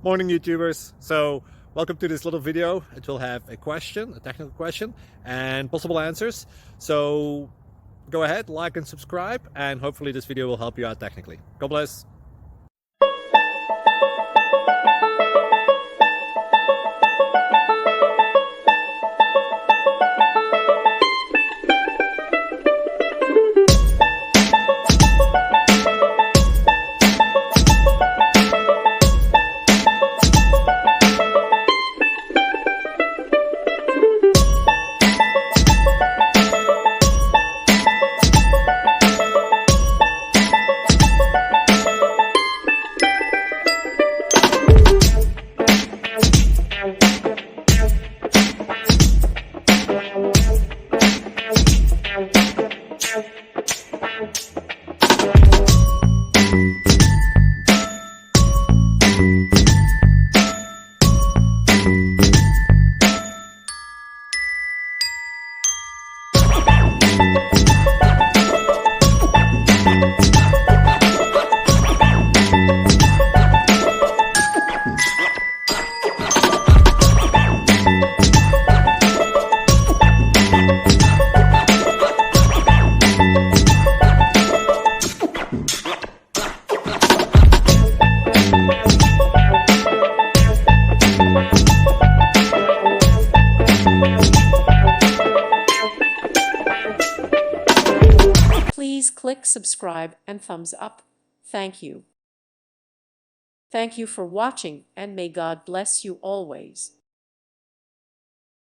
Morning, YouTubers. So welcome to this little video. It will have a question, a technical question, and possible answers. So go ahead, like and subscribe, and hopefully this video will help you out technically. God bless. Please click subscribe and thumbs up. Thank you. Thank you for watching, and may God bless you always.